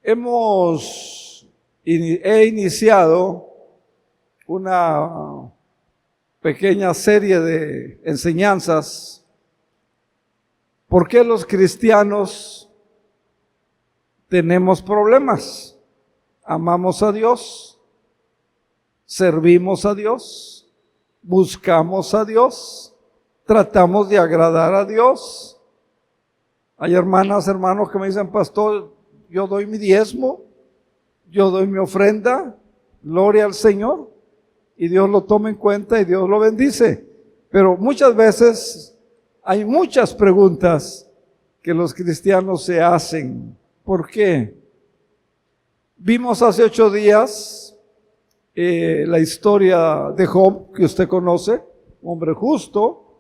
He iniciado una pequeña serie de enseñanzas. ¿Por qué los cristianos tenemos problemas? Amamos a Dios, servimos a Dios, buscamos a Dios, tratamos de agradar a Dios. Hay hermanas, hermanos que me dicen: pastor, yo doy mi diezmo, yo doy mi ofrenda, gloria al Señor, y Dios lo toma en cuenta y Dios lo bendice. Pero muchas veces hay muchas preguntas que los cristianos se hacen. ¿Por qué? Vimos hace 8 días la historia de Job, que usted conoce, un hombre justo,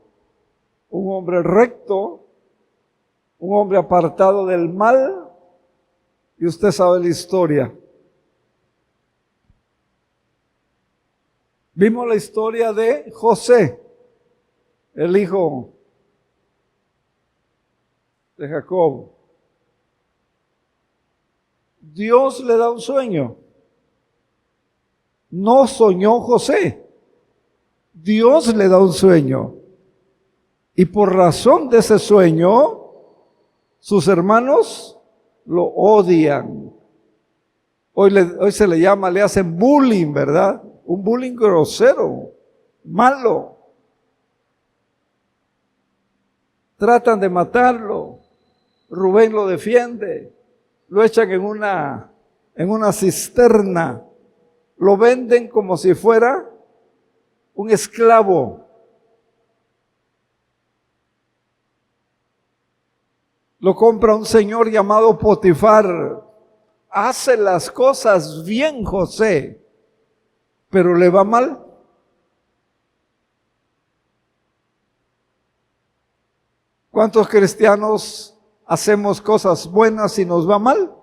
un hombre recto, un hombre apartado del mal, y usted sabe la historia. Vimos la historia de José, el hijo de Jacob. Dios le da un sueño. No soñó José. Dios le da un sueño. Y por razón de ese sueño, sus hermanos lo odian. Hoy se le llama, le hacen bullying, ¿verdad? Un bullying grosero, malo. Tratan de matarlo. Rubén lo defiende. Lo echan en una cisterna. Lo venden como si fuera un esclavo. Lo compra un señor llamado Potifar. Hace las cosas bien José, pero le va mal. ¿Cuántos cristianos hacemos cosas buenas y nos va mal?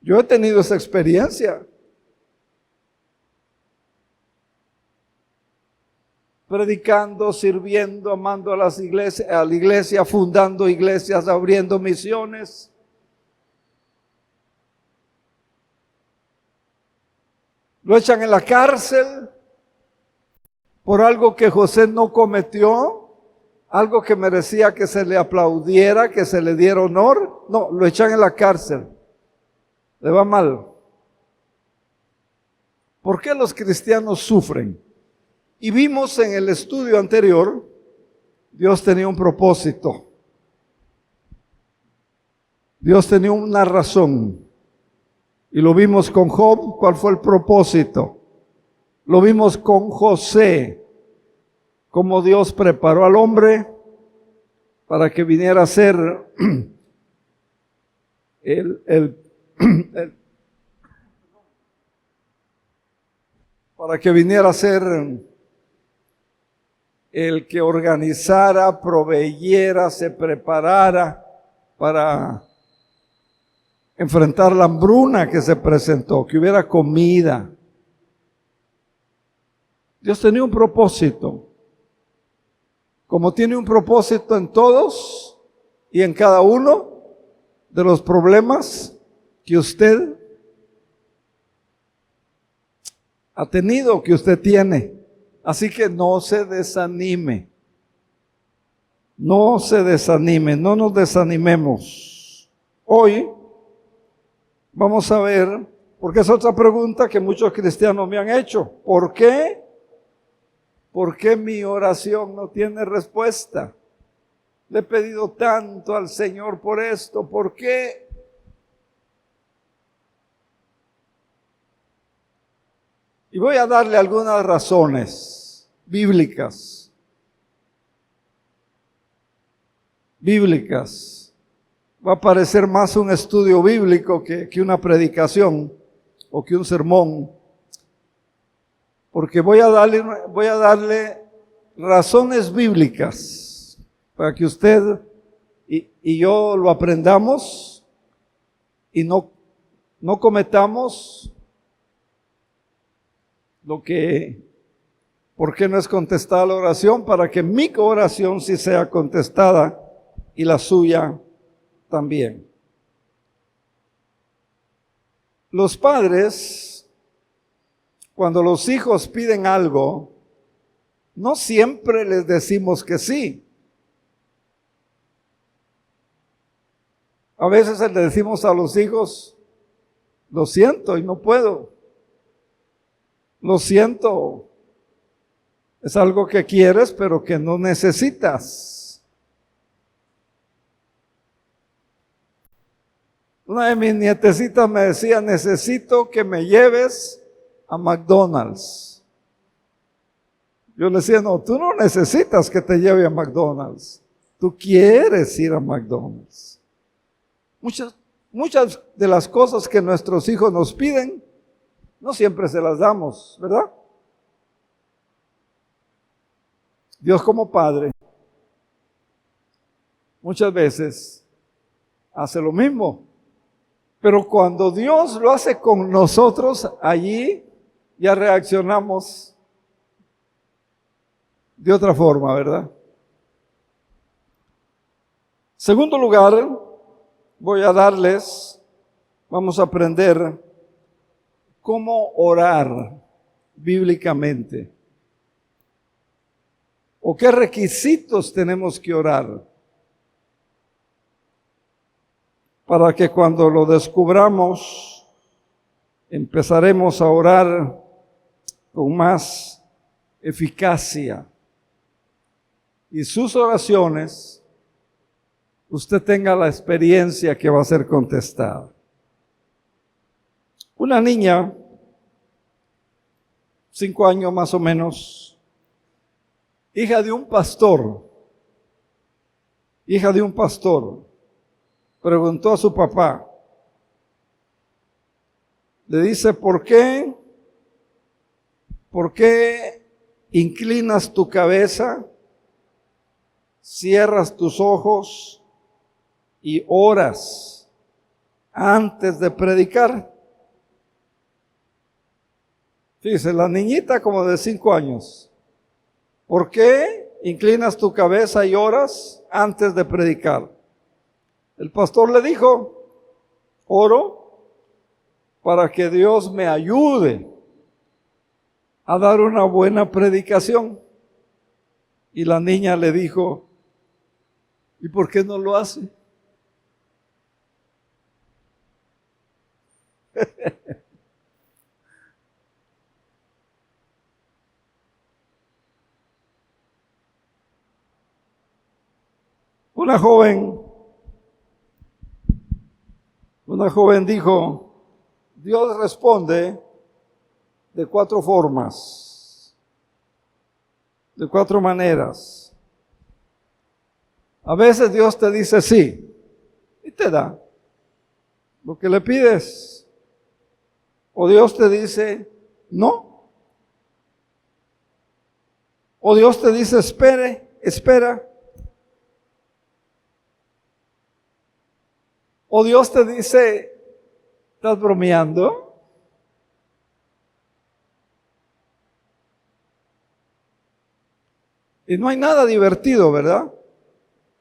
Yo he tenido esa experiencia. Predicando, sirviendo, amando a la iglesia, fundando iglesias, abriendo misiones. Lo echan en la cárcel por algo que José no cometió, algo que merecía que se le aplaudiera, que se le diera honor. No, lo echan en la cárcel. Le va mal. ¿Por qué los cristianos sufren? Y vimos en el estudio anterior, Dios tenía un propósito. Dios tenía una razón. Y lo vimos con Job, ¿cuál fue el propósito? Lo vimos con José, cómo Dios preparó al hombre para que viniera a ser para que viniera a ser el que organizara, proveyera, se preparara para enfrentar la hambruna que se presentó, que hubiera comida. Dios tenía un propósito. Como tiene un propósito en todos y en cada uno de los problemas que usted ha tenido, que usted tiene. Así que no se desanime. No se desanime, no nos desanimemos. Hoy vamos a ver, porque es otra pregunta que muchos cristianos me han hecho. ¿Por qué? ¿Por qué mi oración no tiene respuesta? Le he pedido tanto al Señor por esto. ¿Por qué? Y voy a darle algunas razones bíblicas. Va a parecer más un estudio bíblico que una predicación o que un sermón. Porque voy a darle razones bíblicas para que usted y yo lo aprendamos y no cometamos ¿por qué no es contestada la oración? Para que mi oración sí sea contestada y la suya también. Los padres, cuando los hijos piden algo, no siempre les decimos que sí. A veces le decimos a los hijos, lo siento y no puedo. Lo siento, es algo que quieres pero que no necesitas. Una de mis nietecitas me decía, necesito que me lleves a McDonald's. Yo le decía, no, tú no necesitas que te lleve a McDonald's. Tú quieres ir a McDonald's. Muchas de las cosas que nuestros hijos nos piden, no siempre se las damos, ¿verdad? Dios como Padre, muchas veces hace lo mismo. Pero cuando Dios lo hace con nosotros, allí ya reaccionamos de otra forma, ¿verdad? Segundo lugar, vamos a aprender cómo orar bíblicamente. ¿O qué requisitos tenemos que orar? Para que cuando lo descubramos, empezaremos a orar con más eficacia. Y sus oraciones, usted tenga la experiencia que va a ser contestada. Una niña, 5 años más o menos, hija de un pastor, preguntó a su papá, le dice, ¿por qué inclinas tu cabeza, cierras tus ojos y oras antes de predicar? Fíjese, la niñita como de 5 años, ¿por qué inclinas tu cabeza y oras antes de predicar? El pastor le dijo, oro para que Dios me ayude a dar una buena predicación. Y la niña le dijo, ¿y por qué no lo hace? Una joven dijo, Dios responde de 4 formas, de 4 maneras. A veces Dios te dice sí y te da lo que le pides. O Dios te dice no. O Dios te dice espera. O Dios te dice, ¿estás bromeando? Y no hay nada divertido, ¿verdad?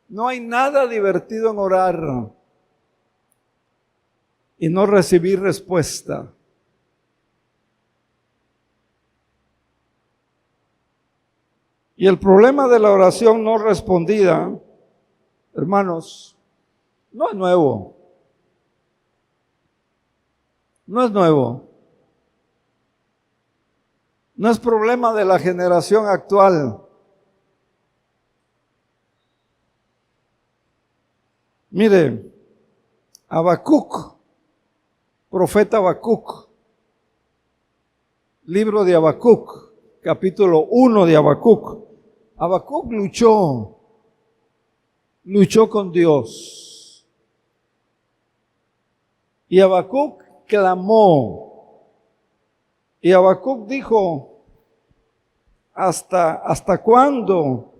No hay nada divertido en orar y no recibir respuesta. Y el problema de la oración no respondida, hermanos, no es nuevo. No es nuevo. No es problema de la generación actual. Mire, Habacuc, profeta Habacuc, libro de Habacuc, capítulo 1 de Habacuc. Habacuc luchó con Dios. Y Habacuc clamó. Y Habacuc dijo, ¿hasta cuándo?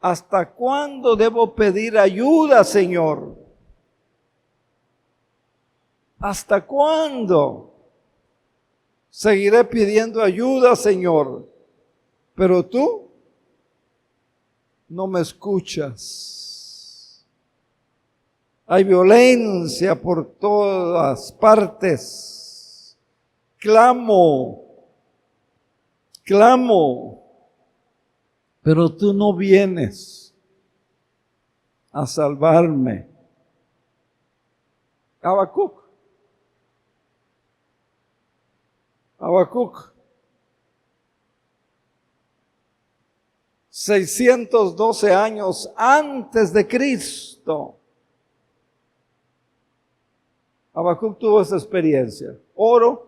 ¿Hasta cuándo debo pedir ayuda, Señor? ¿Hasta cuándo seguiré pidiendo ayuda, Señor? Pero tú no me escuchas. Hay violencia por todas partes. Clamo, pero tú no vienes a salvarme. Habacuc. 612 años antes de Cristo. Habacuc tuvo esa experiencia. Oro,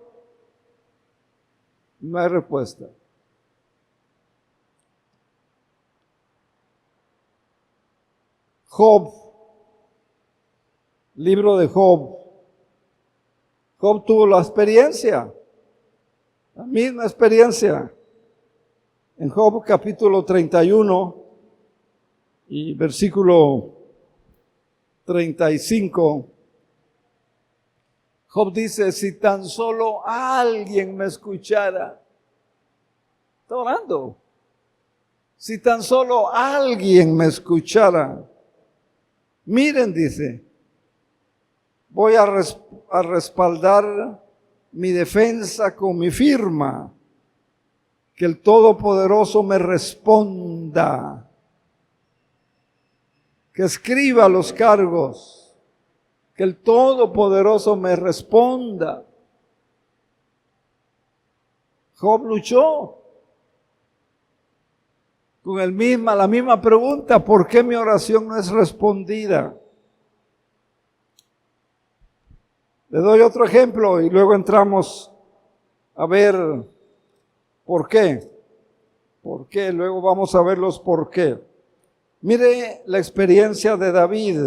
no hay respuesta. Job, libro de Job. Job tuvo la experiencia, la misma experiencia. En Job capítulo 31 y versículo 35, Job dice, si tan solo alguien me escuchara. Está orando. Si tan solo alguien me escuchara. Miren, dice, voy a respaldar mi defensa con mi firma. Que el Todopoderoso me responda. Que escriba los cargos. Que el Todopoderoso me responda. Job luchó con la misma pregunta, ¿por qué mi oración no es respondida? Le doy otro ejemplo y luego entramos a ver por qué. ¿Por qué? Luego vamos a ver los por qué. Mire la experiencia de David.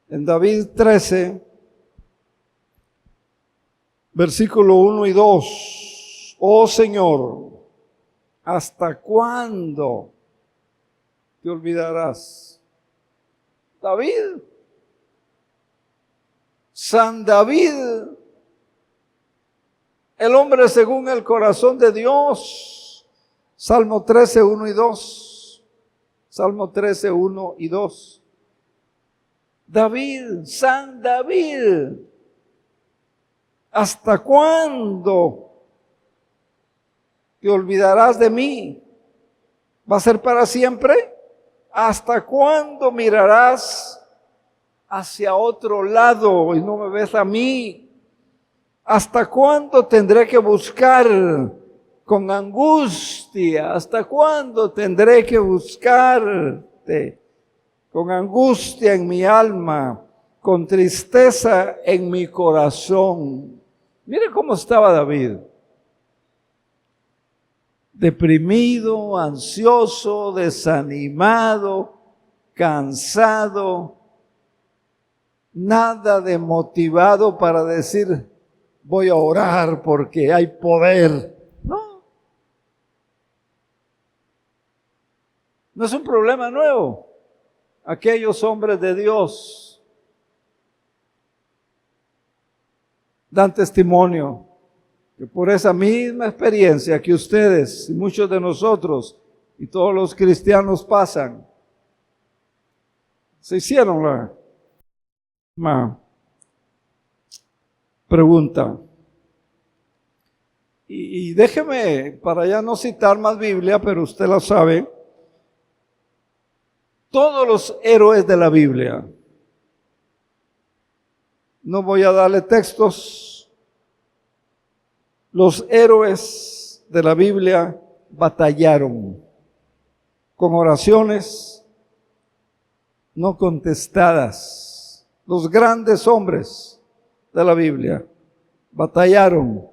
En David 13, versículo 1 y 2. Oh Señor, ¿hasta cuándo te olvidarás? David, San David, el hombre según el corazón de Dios. Salmo 13, 1 y 2. Salmo 13, 1 y 2. David, San David, ¿hasta cuándo te olvidarás de mí? ¿Va a ser para siempre? ¿Hasta cuándo mirarás hacia otro lado y no me ves a mí? ¿Hasta cuándo tendré que buscar con angustia? ¿Hasta cuándo tendré que buscarte con angustia en mi alma, con tristeza en mi corazón? Mire cómo estaba David. Deprimido, ansioso, desanimado, cansado, nada de motivado para decir, voy a orar porque hay poder. No es un problema nuevo. Aquellos hombres de Dios dan testimonio que por esa misma experiencia que ustedes y muchos de nosotros y todos los cristianos pasan, se hicieron la misma pregunta. Y déjeme, para ya no citar más Biblia, pero usted la sabe, todos los héroes de la Biblia, no voy a darle textos, los héroes de la Biblia batallaron con oraciones no contestadas. Los grandes hombres de la Biblia batallaron,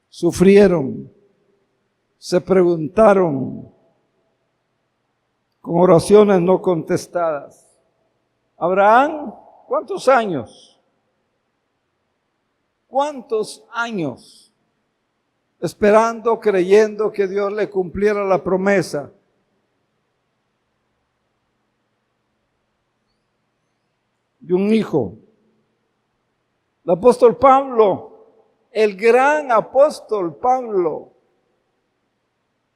sufrieron, se preguntaron con oraciones no contestadas. Abraham, ¿cuántos años? ¿Cuántos años? Esperando, creyendo que Dios le cumpliera la promesa. De un hijo. El apóstol Pablo, el gran apóstol Pablo,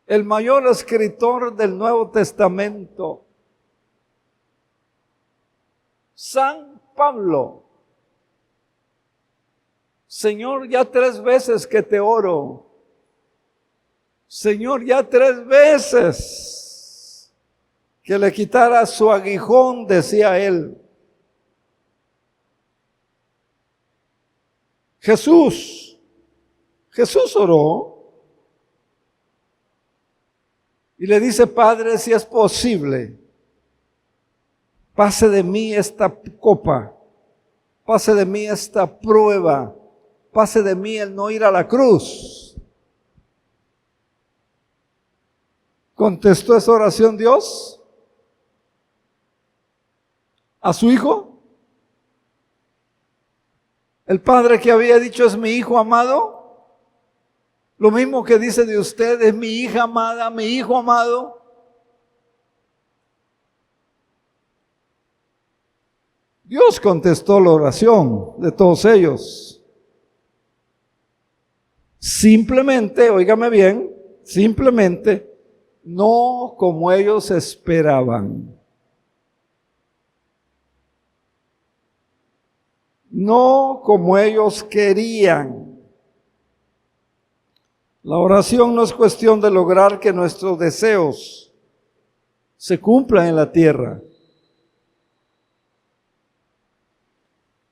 el mayor escritor del Nuevo Testamento, San Pablo, Señor, ya 3 veces que te oro. Señor, ya 3 veces que le quitara su aguijón, decía él. Jesús oró y le dice: Padre, si es posible, pase de mí esta copa, pase de mí esta prueba, pase de mí el no ir a la cruz. ¿Contestó esa oración Dios a su hijo? El padre que había dicho: es mi hijo amado. Lo mismo que dice de usted: es mi hija amada, mi hijo amado. Dios contestó la oración de todos ellos. Simplemente, óigame bien, simplemente no como ellos esperaban. No como ellos querían. La oración no es cuestión de lograr que nuestros deseos se cumplan en la tierra.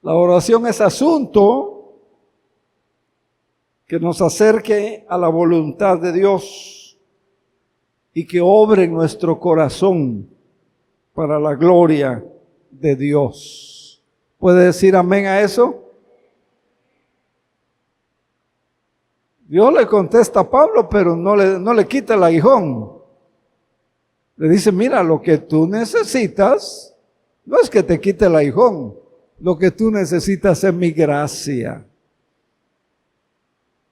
La oración es asunto que nos acerque a la voluntad de Dios y que obre en nuestro corazón para la gloria de Dios. ¿Puede decir amén a eso? Dios le contesta a Pablo, pero no le quita el aguijón. Le dice: mira, lo que tú necesitas no es que te quite el aguijón. Lo que tú necesitas es mi gracia.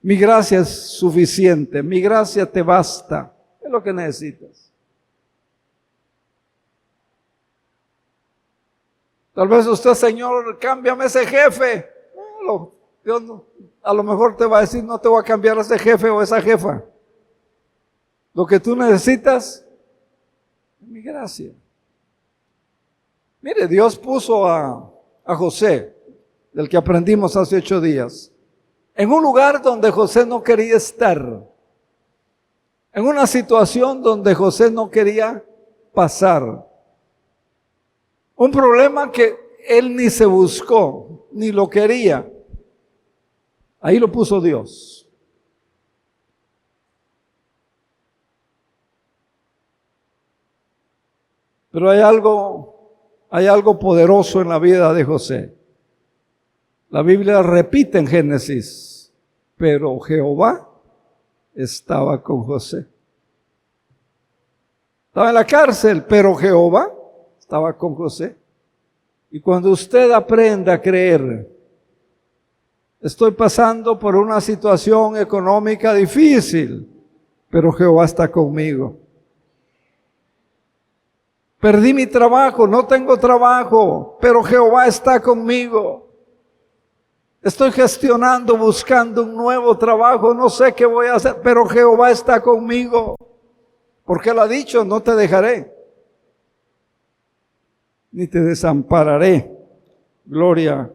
Mi gracia es suficiente. Mi gracia te basta. Es lo que necesitas. Tal vez usted: Señor, cámbiame ese jefe. Dios a lo mejor te va a decir: no te voy a cambiar a ese jefe o esa jefa. Lo que tú necesitas es mi gracia. Mire, Dios puso a José, del que aprendimos hace 8 días, en un lugar donde José no quería estar, en una situación donde José no quería pasar. Un problema que él ni se buscó, ni lo quería. Ahí lo puso Dios. Pero hay algo poderoso en la vida de José. La Biblia repite en Génesis: pero Jehová estaba con José. Estaba en la cárcel, pero Jehová estaba con José. Y cuando usted aprenda a creer: estoy pasando por una situación económica difícil, pero Jehová está conmigo. Perdí mi trabajo, no tengo trabajo, pero Jehová está conmigo. Estoy gestionando, buscando un nuevo trabajo, no sé qué voy a hacer, pero Jehová está conmigo. Porque Él ha dicho: no te dejaré, ni te desampararé. Gloria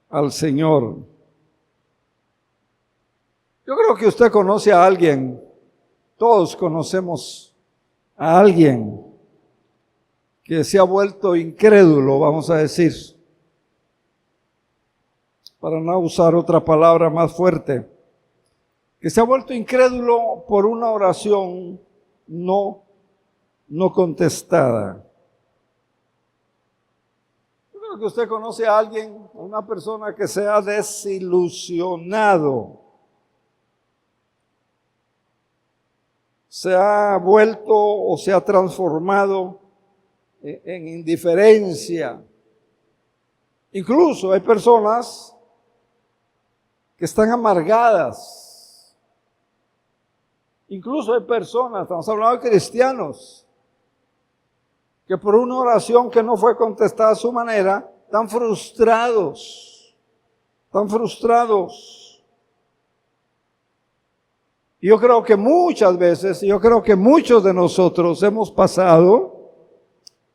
al Señor. Yo creo que usted conoce a alguien, todos conocemos a alguien que se ha vuelto incrédulo, vamos a decir, para no usar otra palabra más fuerte, que se ha vuelto incrédulo por una oración no contestada. Yo creo que usted conoce a alguien, a una persona que se ha desilusionado, se ha vuelto o se ha transformado en indiferencia. Incluso hay personas que están amargadas. Incluso hay personas, estamos hablando de cristianos, que por una oración que no fue contestada a su manera, están frustrados. Y yo creo que muchas veces, muchos de nosotros hemos pasado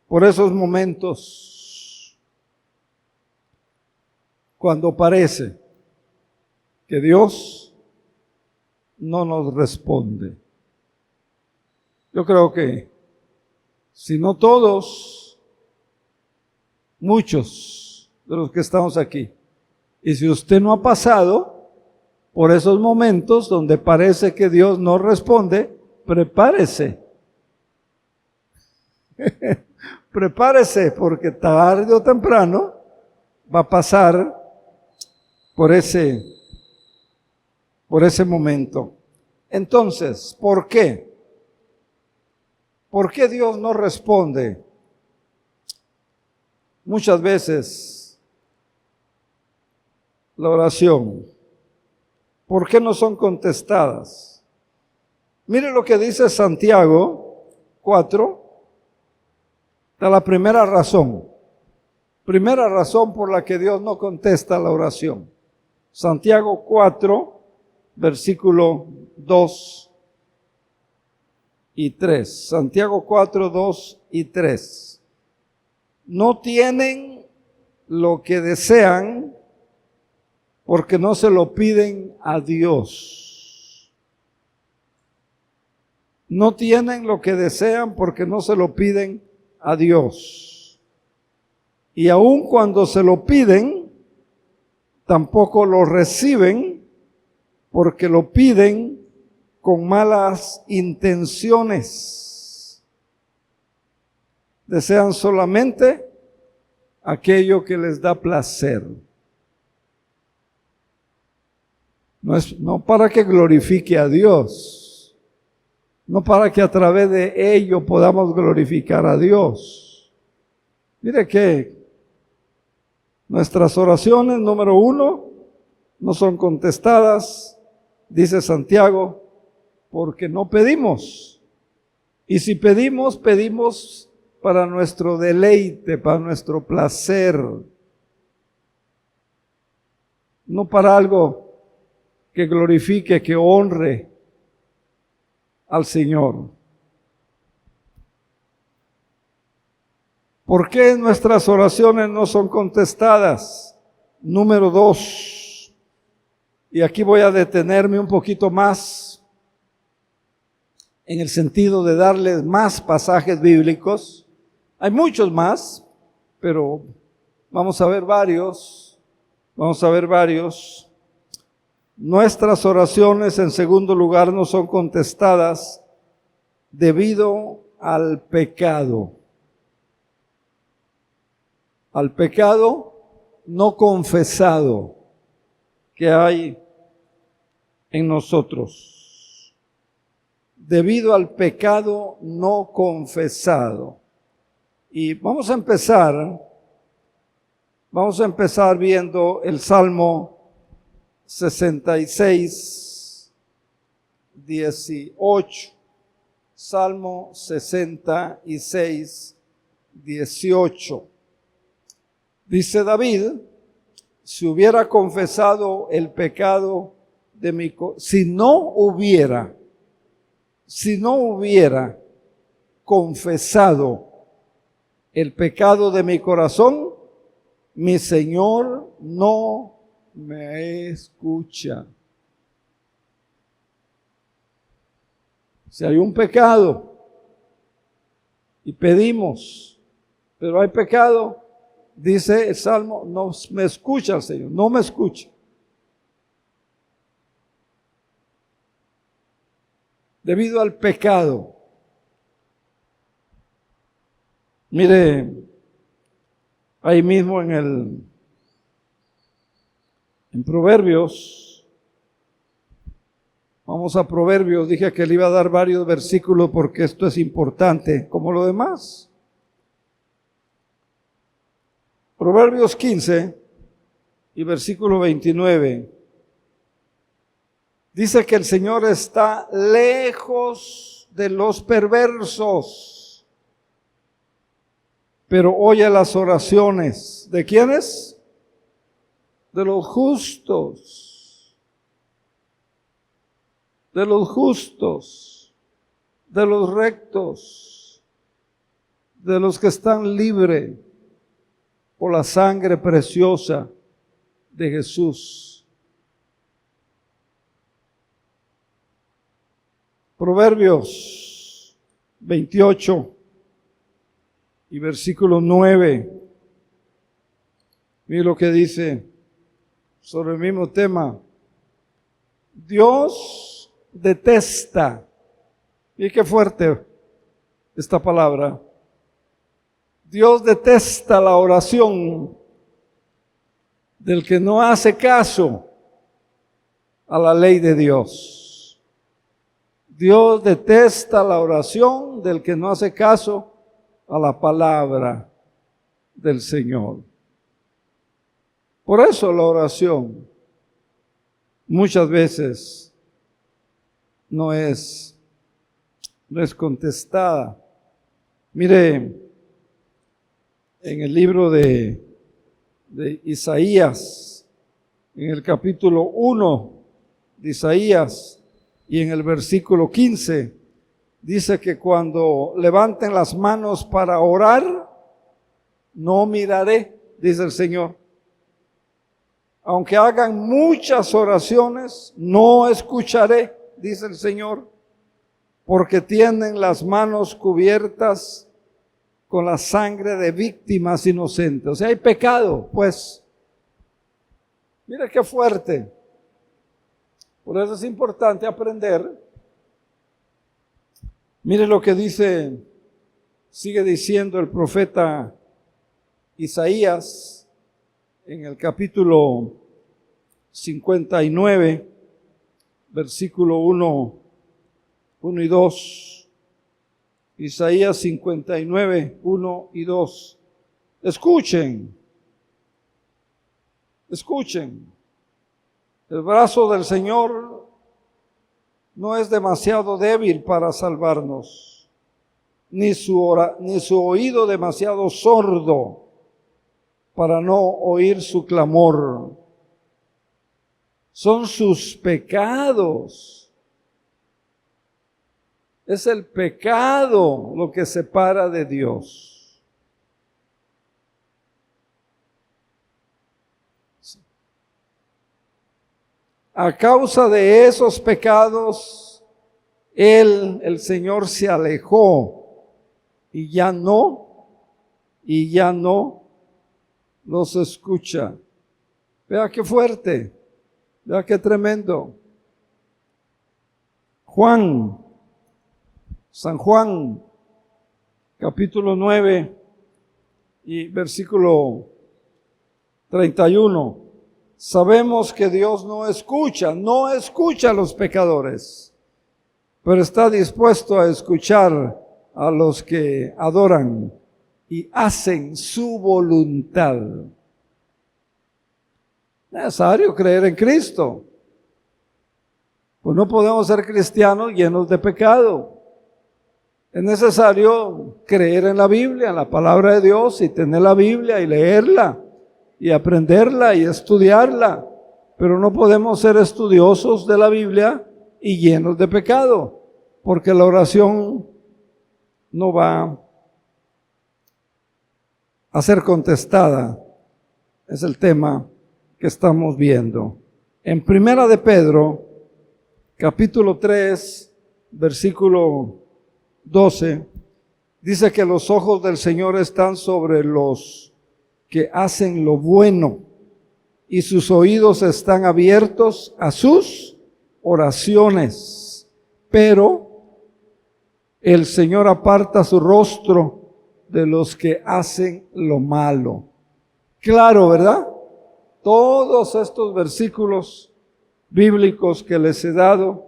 por esos momentos. cuando parece que Dios no nos responde. Yo creo que si no todos, muchos de los que estamos aquí, y si usted no ha pasado por esos momentos donde parece que Dios no responde, prepárese. Prepárese, porque tarde o temprano va a pasar por ese momento. Entonces, ¿por qué? ¿Por qué Dios no responde? Muchas veces la oración, ¿por qué no son contestadas? Mire lo que dice Santiago 4. Está la primera razón por la que Dios no contesta la oración. Santiago 4, versículo 2 y 3. Santiago 4, 2 y 3. No tienen lo que desean porque no se lo piden a Dios. No tienen lo que desean porque no se lo piden a Dios. Y aun cuando se lo piden, tampoco lo reciben porque lo piden con malas intenciones. Desean solamente aquello que les da placer. No para que glorifique a Dios, no para que a través de ello podamos glorificar a Dios. Mire que nuestras oraciones, número 1, no son contestadas, dice Santiago, porque no pedimos. Y si pedimos, pedimos para nuestro deleite, para nuestro placer, no para algo que glorifique, que honre al Señor. ¿Por qué nuestras oraciones no son contestadas? Número 2, y aquí voy a detenerme un poquito más en el sentido de darles más pasajes bíblicos. Hay muchos más, pero vamos a ver varios. Nuestras oraciones, en segundo lugar, no son contestadas debido al pecado no confesado que hay en nosotros. Debido al pecado no confesado. Y vamos a empezar viendo el Salmo 66, 18. Salmo 66, 18. Dice David, si hubiera confesado el pecado de mi corazón, si no hubiera confesado el pecado de mi corazón, mi Señor no me escucha. Si hay un pecado y pedimos, pero hay pecado, dice el Salmo, no me escucha el Señor, no me escucha. Debido al pecado. Mire, ahí mismo en Proverbios, vamos a Proverbios, dije que le iba a dar varios versículos porque esto es importante, como lo demás. Proverbios 15 y versículo 29. Dice que el Señor está lejos de los perversos, pero oye las oraciones. ¿De quiénes? De los justos. De los justos. De los rectos. De los que están libres por la sangre preciosa de Jesús. Proverbios 28 y versículo 9. Mira lo que dice sobre el mismo tema. Dios detesta, y qué fuerte esta palabra, Dios detesta la oración del que no hace caso a la ley de Dios. Dios detesta la oración del que no hace caso a la palabra del Señor. Por eso la oración muchas veces no es contestada. Mire, en el libro de Isaías, en el capítulo 1 de Isaías y en el versículo 15, dice que cuando levanten las manos para orar, no miraré, dice el Señor. Aunque hagan muchas oraciones, no escucharé, dice el Señor, porque tienen las manos cubiertas con la sangre de víctimas inocentes. O sea, hay pecado, pues. Mira qué fuerte. Por eso es importante aprender. Mire lo que dice, sigue diciendo el profeta Isaías en el capítulo 59, versículo 1 y 2. Isaías 59, 1 y 2. Escuchen. El brazo del Señor no es demasiado débil para salvarnos, ni su oído demasiado sordo para no oír su clamor. Son sus pecados. Es el pecado lo que separa de Dios. A causa de esos pecados, el Señor se alejó y ya no los escucha. Vea qué fuerte, vea qué tremendo. San Juan, capítulo 9 y versículo 31. Sabemos que Dios no escucha a los pecadores, pero está dispuesto a escuchar a los que adoran y hacen su voluntad. Es necesario creer en Cristo. Pues no podemos ser cristianos llenos de pecado. Es necesario creer en la Biblia, en la palabra de Dios, y tener la Biblia y leerla y aprenderla y estudiarla. Pero no podemos ser estudiosos de la Biblia y llenos de pecado, porque la oración no va a ser contestada. Es el tema que estamos viendo. En Primera de Pedro, capítulo 3, versículo 12, dice que los ojos del Señor están sobre los que hacen lo bueno y sus oídos están abiertos a sus oraciones. Pero el Señor aparta su rostro de los que hacen lo malo. Claro, ¿verdad? Todos estos versículos bíblicos que les he dado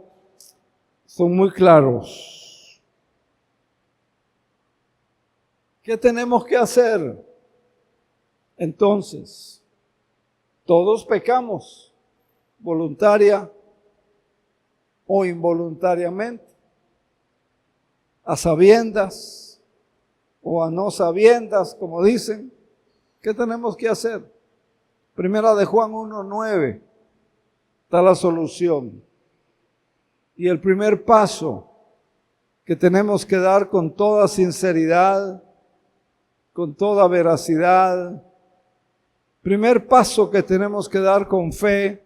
son muy claros. ¿Qué tenemos que hacer? Entonces, todos pecamos, voluntaria o involuntariamente, a sabiendas o a no sabiendas, como dicen. ¿Qué tenemos que hacer? Primera de Juan 1:9 está la solución. Y el primer paso que tenemos que dar con toda sinceridad, con toda veracidad, Primer paso que tenemos que dar con fe,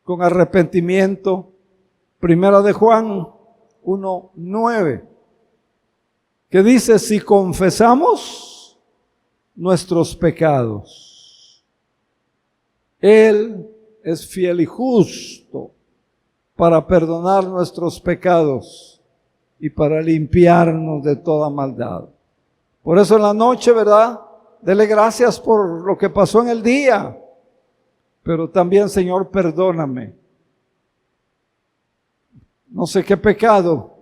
con arrepentimiento. Primera de Juan 1:9, que dice: si confesamos nuestros pecados, Él es fiel y justo para perdonar nuestros pecados y para limpiarnos de toda maldad. Por eso en la noche, ¿verdad?, dele gracias por lo que pasó en el día, pero también, Señor, perdóname. No sé qué pecado,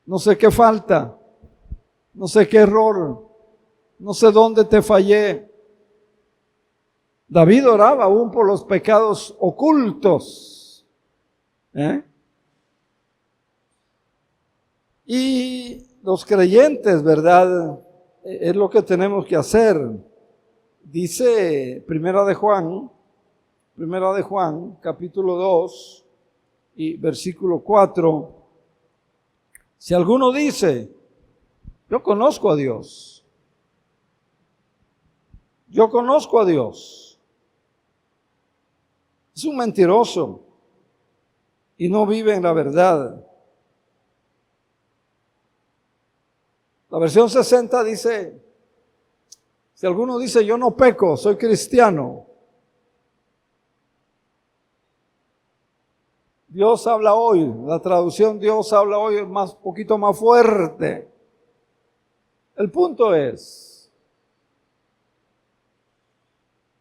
no sé qué falta, no sé qué error, no sé dónde te fallé. David oraba aún por los pecados ocultos. Y los creyentes, ¿verdad?, es lo que tenemos que hacer. Dice Primera de Juan, capítulo 2 y versículo 4. Si alguno dice: yo conozco a Dios, yo conozco a Dios, es un mentiroso y no vive en la verdad. La versión 60 dice: si alguno dice yo no peco, soy cristiano. Dios habla hoy, la traducción Dios habla hoy es poquito más fuerte. El punto es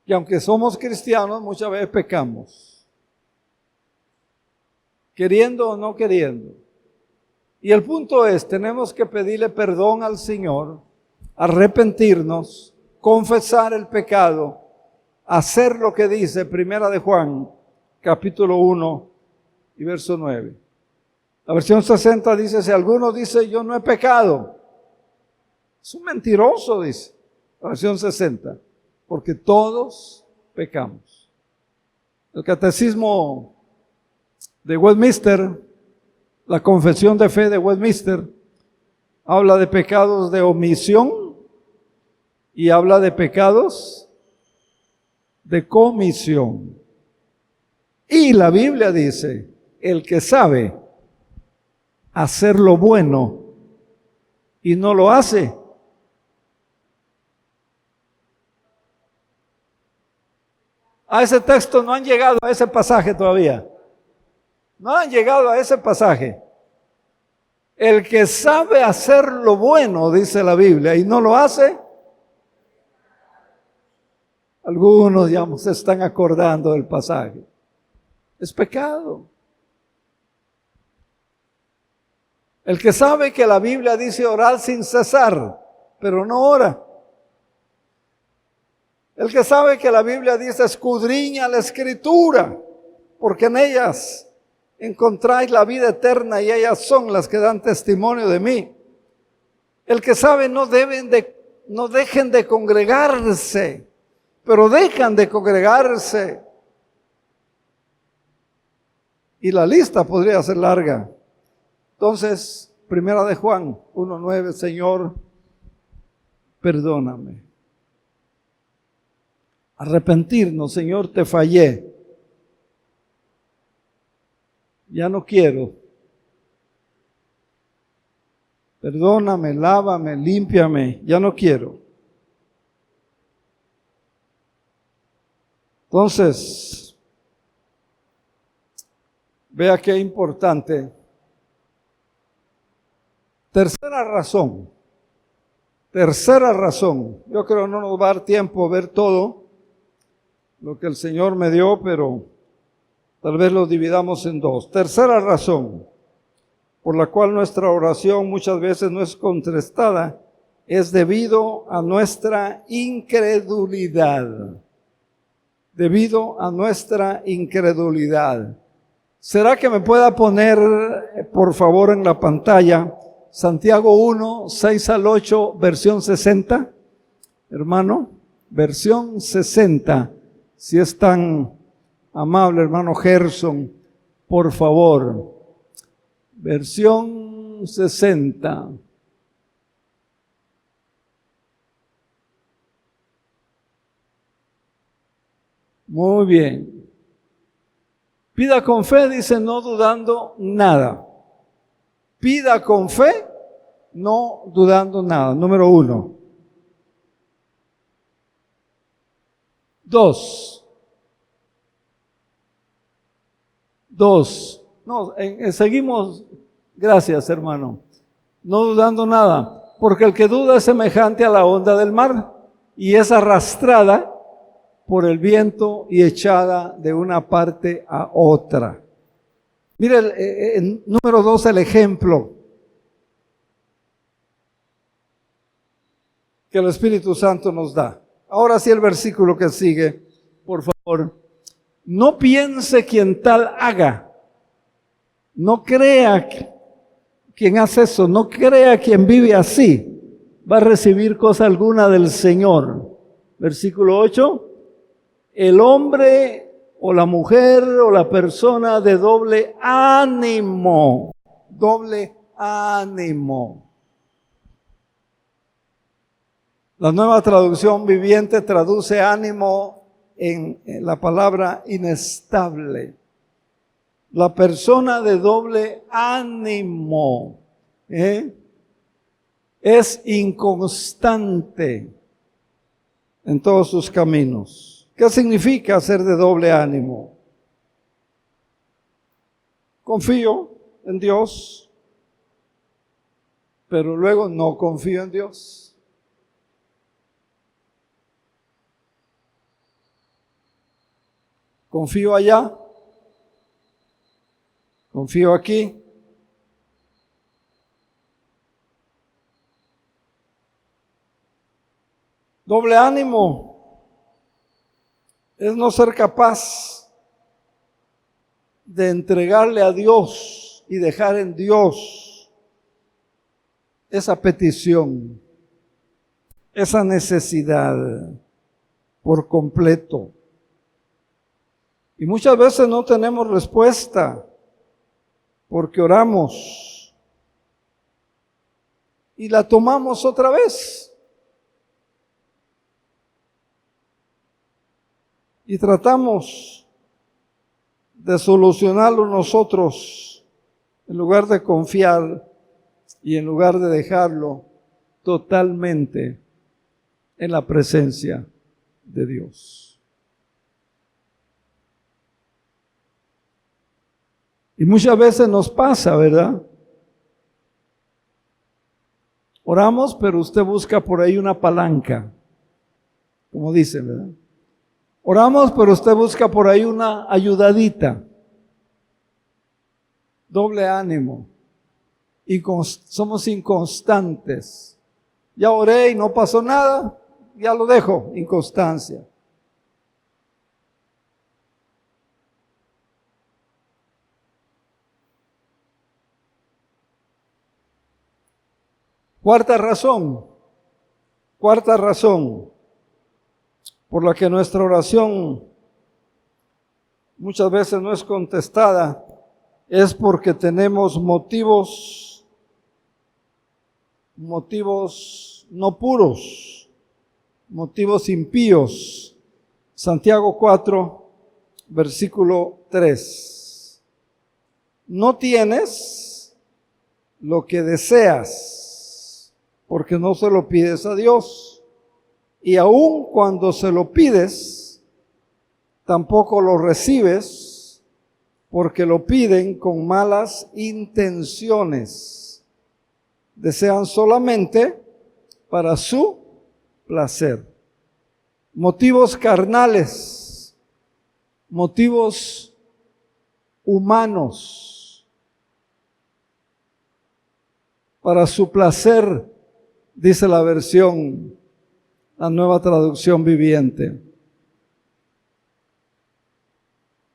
que aunque somos cristianos, muchas veces pecamos, queriendo o no queriendo. Y el punto es, tenemos que pedirle perdón al Señor, arrepentirnos, confesar el pecado, hacer lo que dice Primera de Juan, capítulo 1 y verso 9. La versión 60 dice: si alguno dice yo no he pecado, es un mentiroso, dice la versión 60, porque todos pecamos. El catecismo de Westminster, la confesión de fe de Westminster, habla de pecados de omisión y habla de pecados de comisión. Y la Biblia dice: el que sabe hacer lo bueno y no lo hace, a ese texto no han llegado, a ese pasaje todavía. No han llegado a ese pasaje. El que sabe hacer lo bueno, dice la Biblia, y no lo hace, algunos ya se están acordando del pasaje. Es pecado. El que sabe que la Biblia dice orar sin cesar, pero no ora. El que sabe que la Biblia dice escudriña la Escritura, porque en ellas encontráis la vida eterna y ellas son las que dan testimonio de mí. El que sabe no dejen de congregarse, pero dejan de congregarse. Y la lista podría ser larga. Entonces, Primera de Juan 1:9, Señor, perdóname. Arrepentirnos, Señor, te fallé. Ya no quiero. Perdóname, lávame, límpiame, ya no quiero. Entonces, vea qué importante. Tercera razón. Yo creo que no nos va a dar tiempo a ver todo lo que el Señor me dio, pero tal vez lo dividamos en dos. Tercera razón por la cual nuestra oración muchas veces no es contestada es debido a nuestra incredulidad. Debido a nuestra incredulidad. ¿Será que me pueda poner, por favor, en la pantalla Santiago 1, 6 al 8, versión 60? Hermano, versión 60. Si es tan amable, hermano Gerson, por favor. Versión 60. Muy bien. Pida con fe, dice, no dudando nada. Pida con fe, no dudando nada. Número 1. 2. No, seguimos. Gracias, hermano. No dudando nada. Porque el que duda es semejante a la onda del mar y es arrastrada por el viento y echada de una parte a otra. Mire, número 2, el ejemplo que el Espíritu Santo nos da. Ahora sí el versículo que sigue, por favor. No piense quien tal haga. No crea quien hace eso. No crea quien vive así. Va a recibir cosa alguna del Señor. Versículo 8. El hombre o la mujer o la persona de doble ánimo. Doble ánimo. La Nueva Traducción Viviente traduce ánimo en la palabra inestable. La persona de doble ánimo es inconstante en todos sus caminos. ¿Qué significa ser de doble ánimo? Confío en Dios, pero luego no confío en Dios. Confío allá, confío aquí. Doble ánimo es no ser capaz de entregarle a Dios y dejar en Dios esa petición, esa necesidad por completo. Y muchas veces no tenemos respuesta porque oramos y la tomamos otra vez. Y tratamos de solucionarlo nosotros en lugar de confiar y en lugar de dejarlo totalmente en la presencia de Dios. Y muchas veces nos pasa, ¿verdad? Oramos, pero usted busca por ahí una palanca, como dicen, ¿verdad? Oramos, pero usted busca por ahí una ayudadita. Doble ánimo. Somos inconstantes. Ya oré y no pasó nada, ya lo dejo, inconstancia. Cuarta razón por la que nuestra oración muchas veces no es contestada, es porque tenemos motivos no puros, motivos impíos. Santiago 4, versículo 3. No tienes lo que deseas, porque no se lo pides a Dios. Y aun cuando se lo pides, tampoco lo recibes, porque lo piden con malas intenciones. Desean solamente para su placer. Motivos carnales, motivos humanos, para su placer, dice la Nueva Traducción Viviente.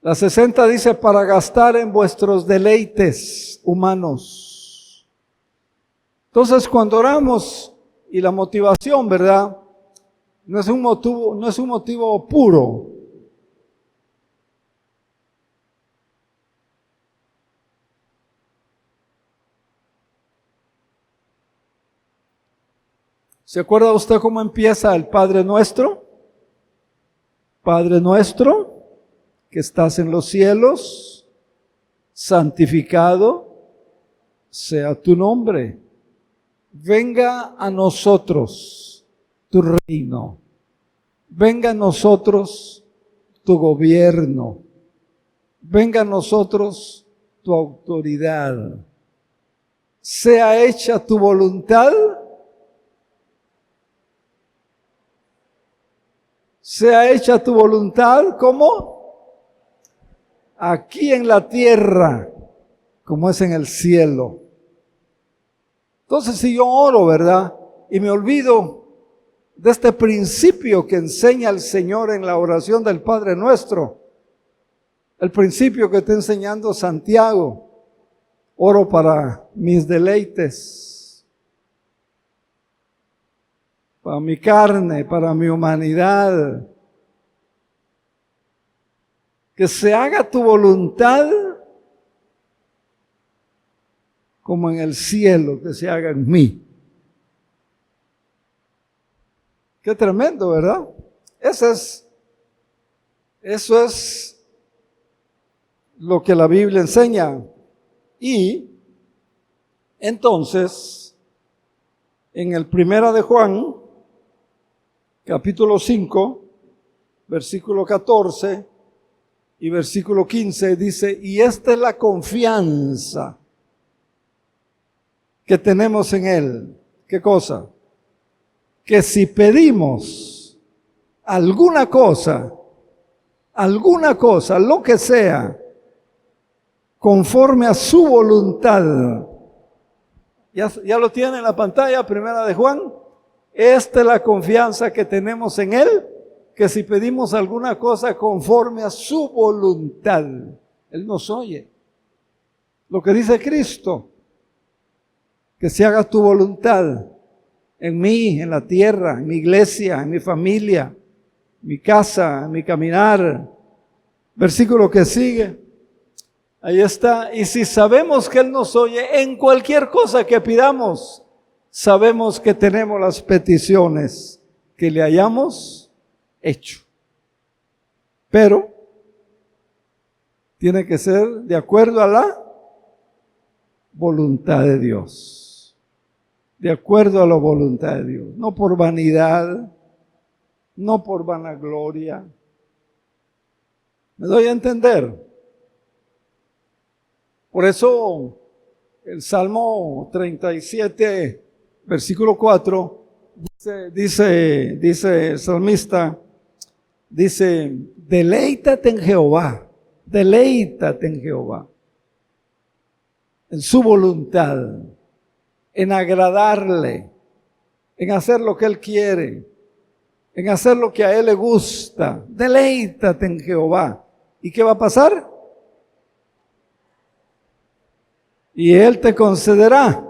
La 60 dice, para gastar en vuestros deleites humanos. Entonces, cuando oramos, y la motivación, ¿verdad? No es un motivo puro. ¿Se acuerda usted cómo empieza el Padre Nuestro? Padre nuestro, que estás en los cielos, santificado sea tu nombre. Venga a nosotros tu reino. Venga a nosotros tu gobierno. Venga a nosotros tu autoridad. Sea hecha tu voluntad. Sea hecha tu voluntad, ¿cómo? Aquí en la tierra, como es en el cielo. Entonces, si yo oro, ¿verdad? Y me olvido de este principio que enseña el Señor en la oración del Padre Nuestro, el principio que está enseñando Santiago. Oro para mis deleites, para mi carne, para mi humanidad. Que se haga tu voluntad como en el cielo, que se haga en mí. Qué tremendo, ¿verdad? Eso es lo que la Biblia enseña. Y entonces, en el 1 de Juan, capítulo 5, versículo 14 y versículo 15, dice, y esta es la confianza que tenemos en Él. ¿Qué cosa? Que si pedimos alguna cosa, lo que sea, conforme a su voluntad. Ya lo tiene en la pantalla, 1 de Juan. Esta es la confianza que tenemos en Él, que si pedimos alguna cosa conforme a su voluntad, Él nos oye. Lo que dice Cristo, que se haga tu voluntad en mí, en la tierra, en mi iglesia, en mi familia, en mi casa, en mi caminar. Versículo que sigue. Ahí está. Y si sabemos que Él nos oye en cualquier cosa que pidamos, sabemos que tenemos las peticiones que le hayamos hecho. Pero tiene que ser de acuerdo a la voluntad de Dios. De acuerdo a la voluntad de Dios. No por vanidad, no por vanagloria. ¿Me doy a entender? Por eso el Salmo 37, versículo 4, dice el salmista, dice, deleítate en Jehová, en su voluntad, en agradarle, en hacer lo que Él quiere, en hacer lo que a Él le gusta. Deleítate en Jehová. ¿Y qué va a pasar? Y Él te concederá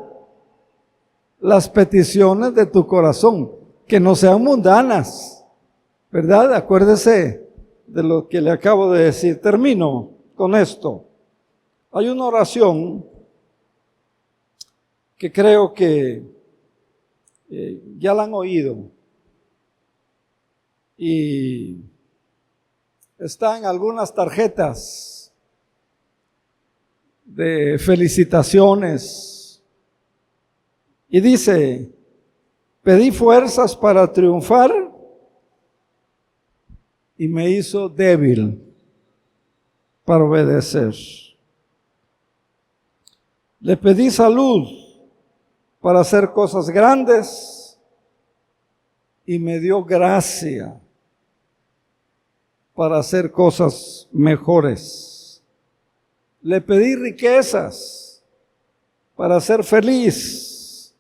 las peticiones de tu corazón, que no sean mundanas, ¿verdad? Acuérdese de lo que le acabo de decir. Termino con esto. Hay una oración que creo que ya la han oído y está en algunas tarjetas de felicitaciones y dice, pedí fuerzas para triunfar y me hizo débil para obedecer. Le pedí salud para hacer cosas grandes y me dio gracia para hacer cosas mejores. Le pedí riquezas para ser feliz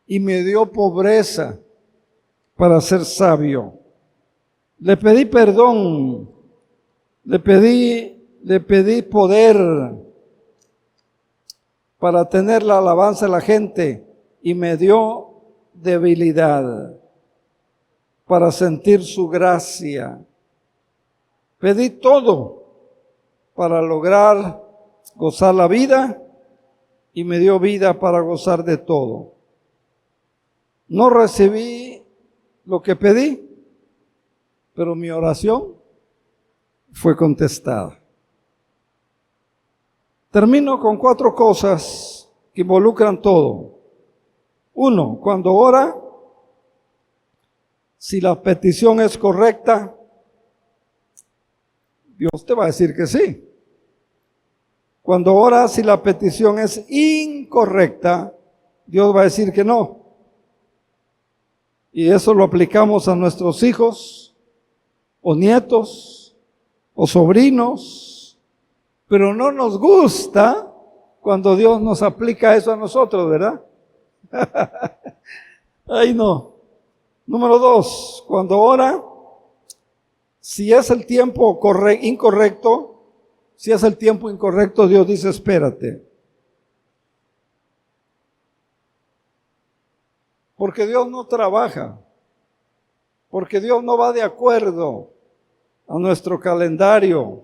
y me dio pobreza para ser sabio. Le pedí perdón, le pedí poder para tener la alabanza de la gente y me dio debilidad para sentir su gracia. Pedí todo para lograr gozar la vida y me dio vida para gozar de todo. No recibí lo que pedí, pero mi oración fue contestada. Termino con 4 cosas que involucran todo. 1, cuando ora, si la petición es correcta, Dios te va a decir que sí. Cuando ora, si la petición es incorrecta, Dios va a decir que no. Y eso lo aplicamos a nuestros hijos, o nietos, o sobrinos. Pero no nos gusta cuando Dios nos aplica eso a nosotros, ¿verdad? Ay, no. Número 2, cuando ora, si es el tiempo incorrecto, si es el tiempo incorrecto, Dios dice, espérate. Porque Dios no trabaja, porque Dios no va de acuerdo a nuestro calendario,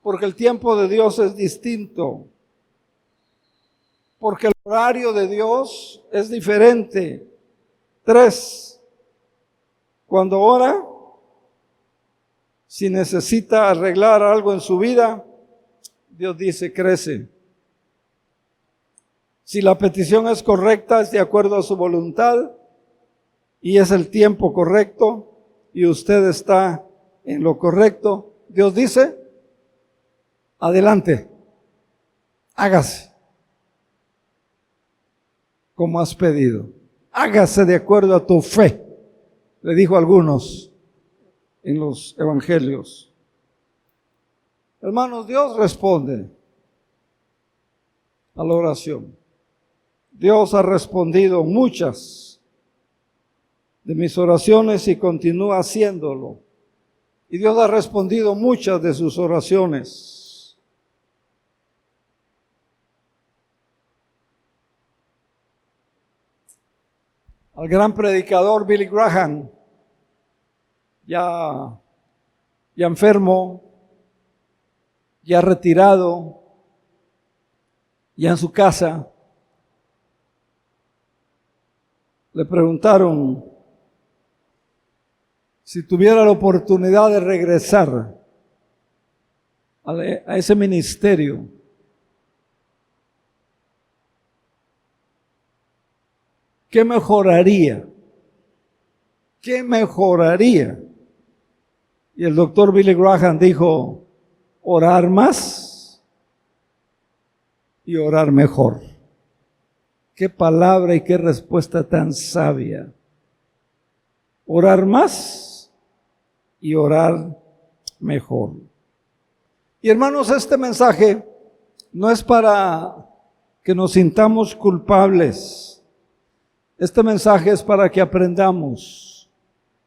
porque el tiempo de Dios es distinto, porque el horario de Dios es diferente. 3, cuando ora, si necesita arreglar algo en su vida, Dios dice, crece. Si la petición es correcta, es de acuerdo a su voluntad y es el tiempo correcto y usted está en lo correcto, Dios dice, adelante, hágase como has pedido. Hágase de acuerdo a tu fe, le dijo a algunos en los evangelios. Hermanos, Dios responde a la oración. Dios ha respondido muchas de mis oraciones y continúa haciéndolo. Y Dios ha respondido muchas de sus oraciones. Al gran predicador Billy Graham, ya enfermo, ya retirado, ya en su casa, le preguntaron si tuviera la oportunidad de regresar a ese ministerio, ¿qué mejoraría? ¿Qué mejoraría? Y el doctor Billy Graham dijo, orar más y orar mejor. Qué palabra y qué respuesta tan sabia. Orar más y orar mejor. Y hermanos, este mensaje no es para que nos sintamos culpables. Este mensaje es para que aprendamos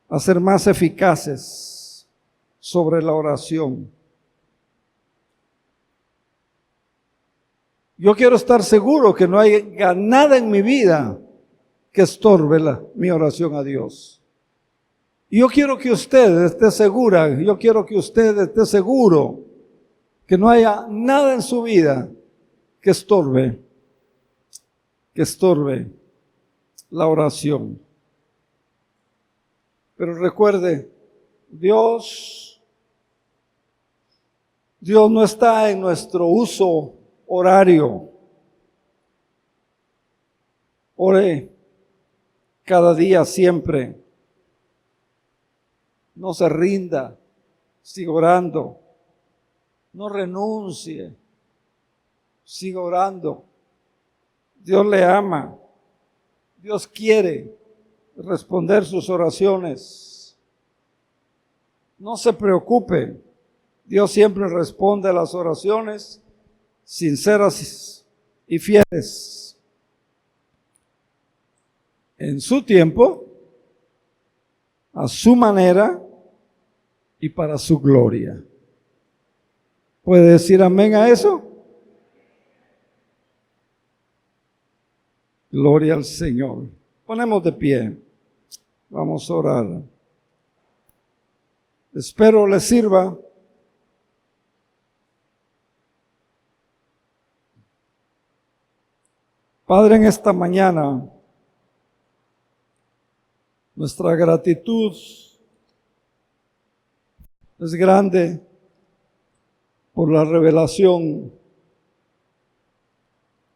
a ser más eficaces sobre la oración. Yo quiero estar seguro que no haya nada en mi vida que estorbe mi oración a Dios. Y yo quiero que usted esté segura, yo quiero que usted esté seguro que no haya nada en su vida que estorbe la oración. Pero recuerde, Dios no está en nuestro uso horario. Ore cada día, siempre. No se rinda, siga orando. No renuncie, siga orando. Dios le ama. Dios quiere responder sus oraciones. No se preocupe. Dios siempre responde a las oraciones sinceras y fieles. En su tiempo, a su manera y para su gloria. ¿Puede decir amén a eso? Gloria al Señor. Ponemos de pie. Vamos a orar. Espero les sirva. Padre, en esta mañana, nuestra gratitud es grande por la revelación,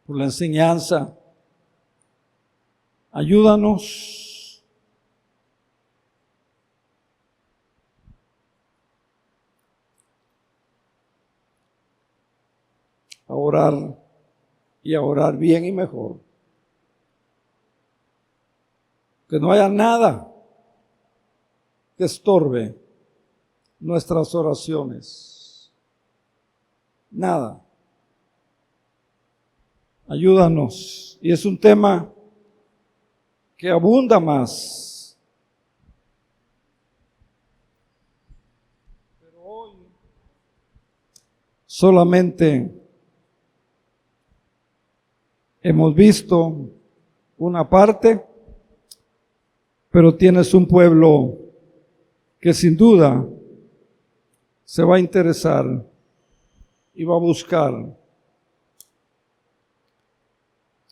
por la enseñanza. Ayúdanos a orar y a orar bien y mejor. Que no haya nada que estorbe nuestras oraciones. Nada. Ayúdanos. Y es un tema que abunda más. Pero hoy solamente hemos visto una parte, pero tienes un pueblo que sin duda se va a interesar y va a buscar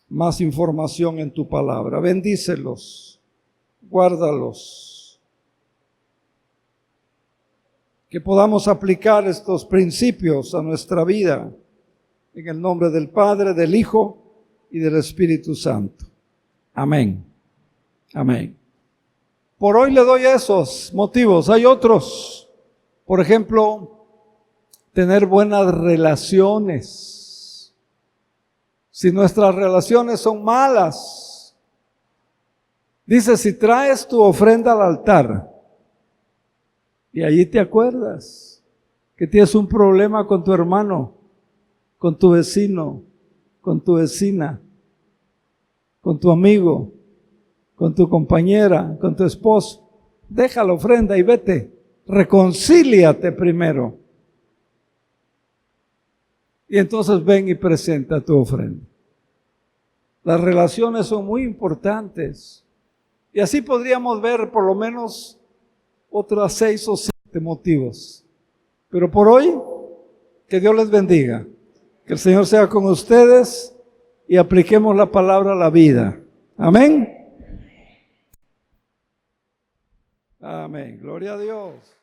más información en tu palabra. Bendícelos, guárdalos. Que podamos aplicar estos principios a nuestra vida en el nombre del Padre, del Hijo y del Espíritu Santo. Amén. Amén. Por hoy le doy esos motivos. Hay otros. Por ejemplo, tener buenas relaciones. Si nuestras relaciones son malas, dice, si traes tu ofrenda al altar y allí te acuerdas que tienes un problema con tu hermano, con tu vecino, con tu vecina, con tu amigo, con tu compañera, con tu esposo, deja la ofrenda y vete, reconcíliate primero. Y entonces ven y presenta tu ofrenda. Las relaciones son muy importantes. Y así podríamos ver por lo menos otras 6 o 7 motivos. Pero por hoy, que Dios les bendiga. Que el Señor sea con ustedes y apliquemos la palabra a la vida. Amén. Amén. Gloria a Dios.